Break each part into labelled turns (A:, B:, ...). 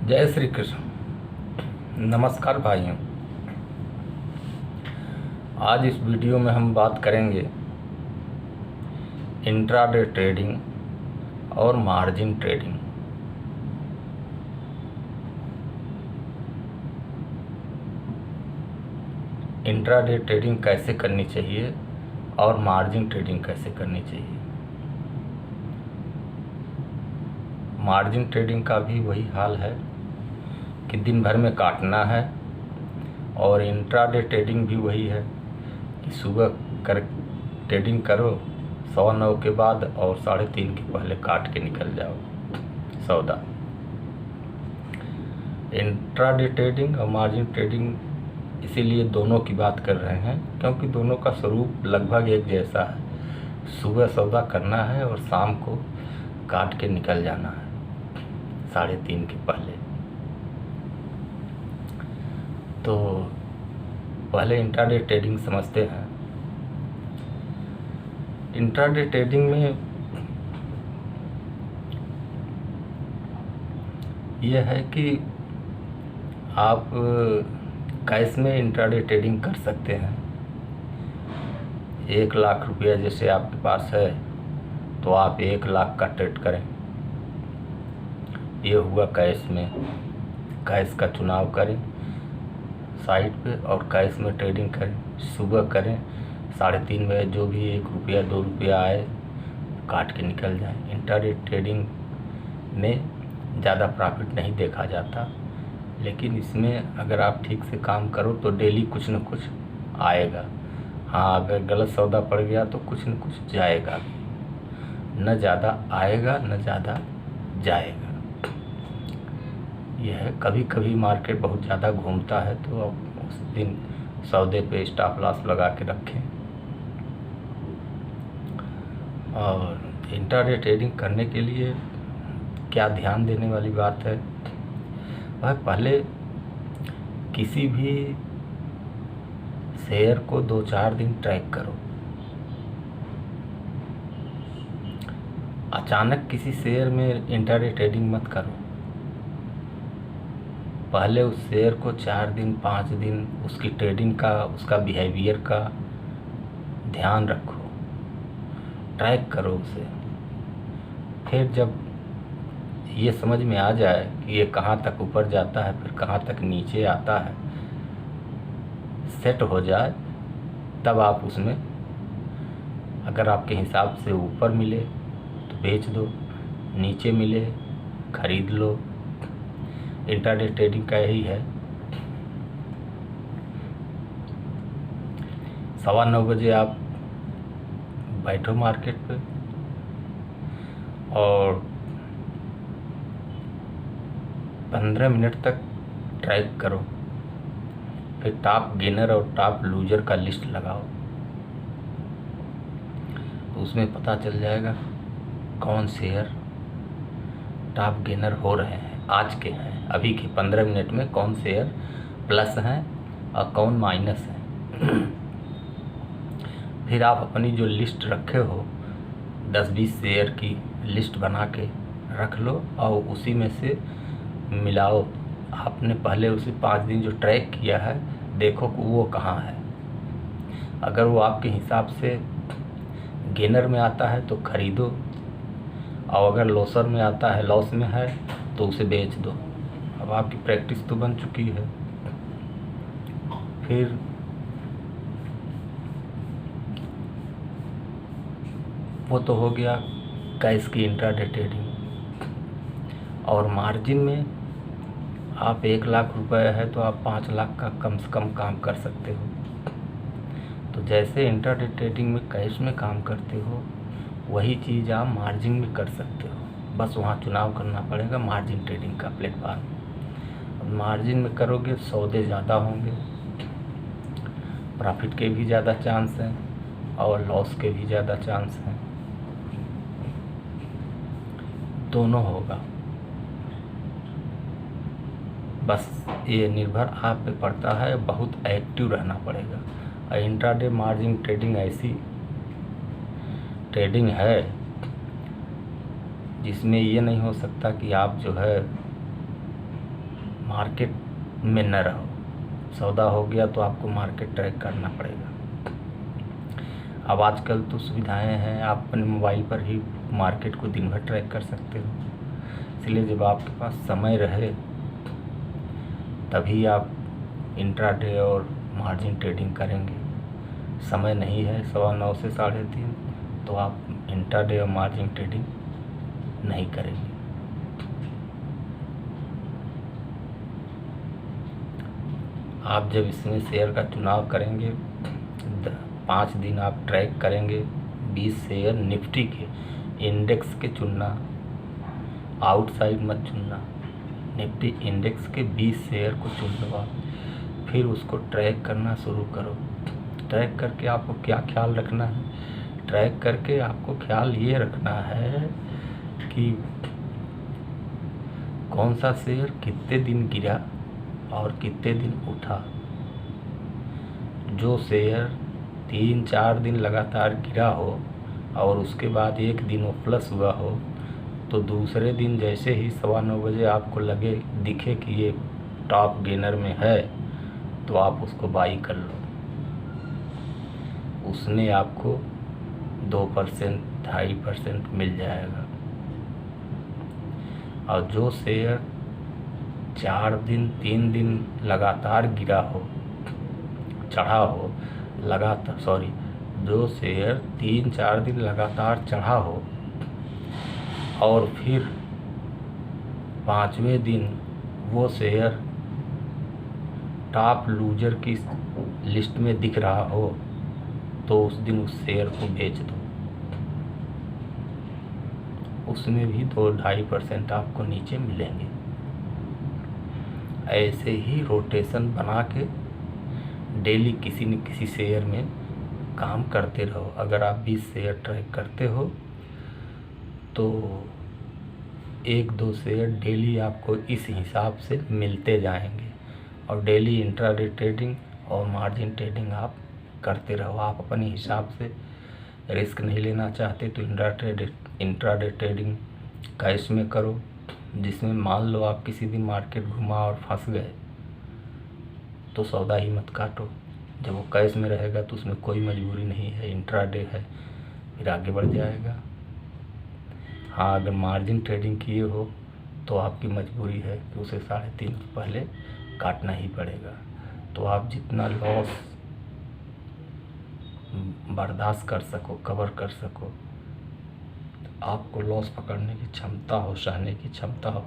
A: जय श्री कृष्ण। नमस्कार भाइयों। आज इस वीडियो में हम बात करेंगे इंट्राडे ट्रेडिंग और मार्जिन ट्रेडिंग। इंट्राडे ट्रेडिंग कैसे करनी चाहिए और मार्जिन ट्रेडिंग कैसे करनी चाहिए। मार्जिन ट्रेडिंग का भी वही हाल है कि दिन भर में काटना है, और इंट्राडे ट्रेडिंग भी वही है कि सुबह कर ट्रेडिंग करो 9:15 के बाद और 3:30 के पहले काट के निकल जाओ सौदा। इंट्राडे ट्रेडिंग और मार्जिन ट्रेडिंग इसीलिए दोनों की बात कर रहे हैं क्योंकि दोनों का स्वरूप लगभग एक जैसा है। सुबह सौदा करना है और शाम को काट के निकल जाना है 3:30 के पहले। तो पहले इंट्राडे ट्रेडिंग समझते हैं। इंट्राडे ट्रेडिंग में यह है कि आप कैश में इंट्राडे ट्रेडिंग कर सकते हैं। 1,00,000 रुपया जैसे आपके पास है तो आप 1,00,000 का ट्रेड करें। ये हुआ कैश में। कैश का चुनाव करें साइट पे और कैश में ट्रेडिंग करें। सुबह करें 3:30 बजे, जो भी 1 रुपया 2 रुपया आए काट के निकल जाए। इंट्राडे ट्रेडिंग में ज़्यादा प्रॉफिट नहीं देखा जाता, लेकिन इसमें अगर आप ठीक से काम करो तो डेली कुछ न कुछ आएगा। हाँ, अगर गलत सौदा पड़ गया तो कुछ न कुछ जाएगा, न ज़्यादा आएगा न ज़्यादा जाएगा। यह है, कभी कभी मार्केट बहुत ज़्यादा घूमता है तो आप उस दिन सौदे पे स्टॉप लॉस लगा के रखें। और इंट्राडे ट्रेडिंग करने के लिए क्या ध्यान देने वाली बात है, वह पहले किसी भी शेयर को 2-4 दिन ट्रैक करो। अचानक किसी शेयर में इंट्राडे ट्रेडिंग मत करो। पहले उस शेयर को 4 दिन 5 दिन उसकी ट्रेडिंग का, उसका बिहेवियर का ध्यान रखो, ट्रैक करो उसे। फिर जब ये समझ में आ जाए कि ये कहाँ तक ऊपर जाता है फिर कहाँ तक नीचे आता है, सेट हो जाए, तब आप उसमें अगर आपके हिसाब से ऊपर मिले तो बेच दो, नीचे मिले खरीद लो। इंट्राडे ट्रेडिंग का यही है। 9:15 बजे आप बैठो मार्केट पे और 15 मिनट तक ट्रैक करो। फिर टॉप गेनर और टॉप लूजर का लिस्ट लगाओ, तो उसमें पता चल जाएगा कौन शेयर टॉप गेनर हो रहे हैं, आज के हैं, अभी के 15 मिनट में कौन शेयर प्लस हैं और कौन माइनस है। फिर आप अपनी जो लिस्ट रखे हो 10-20 शेयर की लिस्ट बना के रख लो और उसी में से मिलाओ। आपने पहले उसे 5 दिन जो ट्रैक किया है देखो कि वो कहाँ है। अगर वो आपके हिसाब से गेनर में आता है तो खरीदो, और अगर लॉसर में आता है, लॉस में है, तो उसे बेच दो। अब आपकी प्रैक्टिस तो बन चुकी है। फिर वो तो हो गया कैश की इंट्राडे ट्रेडिंग। और मार्जिन में आप 1,00,000 रुपये है तो आप 5,00,000 का कम से कम काम कर सकते हो। तो जैसे इंट्राडे ट्रेडिंग में कैश में काम करते हो वही चीज़ आप मार्जिन में कर सकते हो, बस वहाँ चुनाव करना पड़ेगा मार्जिन ट्रेडिंग का प्लेटफॉर्म। मार्जिन में करोगे सौदे ज़्यादा होंगे, प्रॉफिट के भी ज़्यादा चांस हैं और लॉस के भी ज़्यादा चांस हैं, दोनों होगा। बस ये निर्भर आप पे पड़ता है, बहुत एक्टिव रहना पड़ेगा। और इंट्राडे मार्जिन ट्रेडिंग ऐसी ट्रेडिंग है जिसमें ये नहीं हो सकता कि आप जो है मार्केट में न रहो। सौदा हो गया तो आपको मार्केट ट्रैक करना पड़ेगा। अब आजकल तो सुविधाएं हैं, आप अपने मोबाइल पर ही मार्केट को दिन भर ट्रैक कर सकते हो। इसलिए जब आपके पास समय रहे तभी आप इंट्राडे और मार्जिन ट्रेडिंग करेंगे। समय नहीं है 9:15 से 3:30 तो आप इंट्राडे और मार्जिन ट्रेडिंग नहीं करेंगे। आप जब इसमें शेयर का चुनाव करेंगे 5 दिन आप ट्रैक करेंगे, 20 शेयर निफ्टी के इंडेक्स के चुनना, आउटसाइड मत चुनना। निफ्टी इंडेक्स के 20 शेयर को चुन लो आप, फिर उसको ट्रैक करना शुरू करो। ट्रैक करके आपको क्या ख्याल रखना है? ट्रैक करके आपको ख्याल ये रखना है कि कौन सा शेयर कितने दिन गिरा और कितने दिन उठा। जो शेयर 3-4 दिन लगातार गिरा हो और उसके बाद एक दिन वो प्लस हुआ हो, तो दूसरे दिन जैसे ही 9:15 बजे आपको दिखे कि ये टॉप गेनर में है, तो आप उसको बाई कर लो। उसने आपको 2%, 2.5% मिल जाएगा। और जो शेयर 4 दिन 3 दिन लगातार गिरा हो, चढ़ा हो जो शेयर 3-4 दिन लगातार चढ़ा हो और फिर 5वें दिन वो शेयर टॉप लूजर की लिस्ट में दिख रहा हो, तो उस दिन उस शेयर को बेच दो। उसमें भी 2-2.5% आपको नीचे मिलेंगे। ऐसे ही रोटेशन बना के डेली किसी न किसी शेयर में काम करते रहो। अगर आप 20 शेयर ट्रैक करते हो तो 1-2 शेयर डेली आपको इस हिसाब से मिलते जाएंगे। और डेली इंट्राडे ट्रेडिंग और मार्जिन ट्रेडिंग आप करते रहो। आप अपने हिसाब से रिस्क नहीं लेना चाहते तो इंट्राडे ट्रेडिंग कैश में करो, जिसमें मान लो आप किसी दिन मार्केट घुमा और फंस गए तो सौदा ही मत काटो। जब वो कैश में रहेगा तो उसमें कोई मजबूरी नहीं है, इंट्राडे है, फिर आगे बढ़ जाएगा। हाँ, अगर मार्जिन ट्रेडिंग किए हो तो आपकी मजबूरी है कि उसे 3:30 पहले काटना ही पड़ेगा। तो आप जितना लॉस बर्दाश्त कर सको, कवर कर सको, आपको लॉस पकड़ने की क्षमता हो, सहने की क्षमता हो,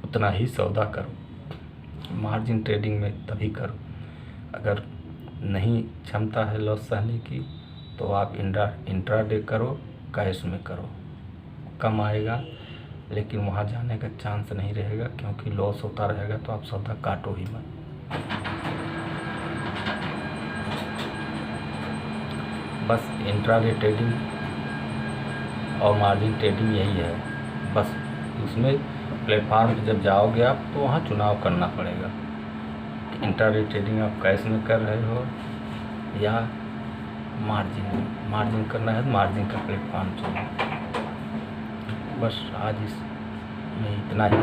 A: उतना ही सौदा करो। मार्जिन ट्रेडिंग में तभी करो। अगर नहीं क्षमता है लॉस सहने की तो आप इंट्राडे करो, कैश में करो। कम आएगा लेकिन वहाँ जाने का चांस नहीं रहेगा, क्योंकि लॉस होता रहेगा तो आप सौदा काटो ही मत। बस इंट्राडे ट्रेडिंग और मार्जिन ट्रेडिंग यही है। बस उसमें प्लेटफार्म पर जब जाओगे आप तो वहाँ चुनाव करना पड़ेगा कि इंट्राडे ट्रेडिंग आप कैश में कर रहे हो या मार्जिन करना है तो मार्जिन का प्लेटफार्म चुनो। बस आज इसमें इतना ही।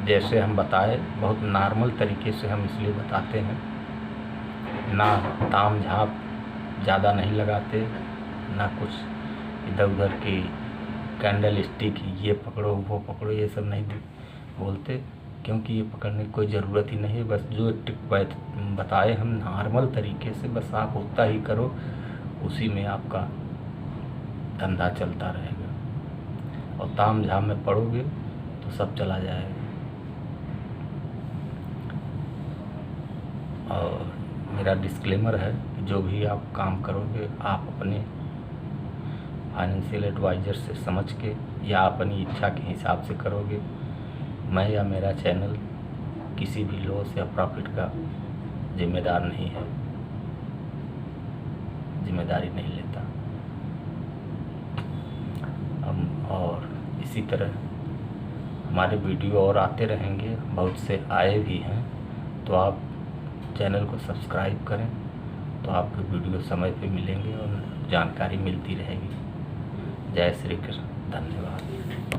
A: जैसे हम बताए, बहुत नॉर्मल तरीके से हम इसलिए बताते हैं, ना ताम झाप ज़्यादा नहीं लगाते, ना कुछ इधर उधर की कैंडल स्टिक ये पकड़ो वो पकड़ो ये सब नहीं बोलते, क्योंकि ये पकड़ने की कोई ज़रूरत ही नहीं है। बस जो टिप बताए हम नॉर्मल तरीके से, बस आप उतना ही करो, उसी में आपका धंधा चलता रहेगा। और ताम झाम में पड़ोगे तो सब चला जाएगा। और मेरा डिस्क्लेमर है कि जो भी आप काम करोगे आप अपने फाइनेंशियल एडवाइज़र से समझ के या अपनी इच्छा के हिसाब से करोगे। मैं या मेरा चैनल किसी भी लॉस या प्रॉफिट का जिम्मेदार नहीं है, जिम्मेदारी नहीं लेता। और इसी तरह हमारे वीडियो और आते रहेंगे, बहुत से आए भी हैं, तो आप चैनल को सब्सक्राइब करें तो आपको वीडियो समय पे मिलेंगे और जानकारी मिलती रहेगी। जय श्री कृष्ण, धन्यवाद।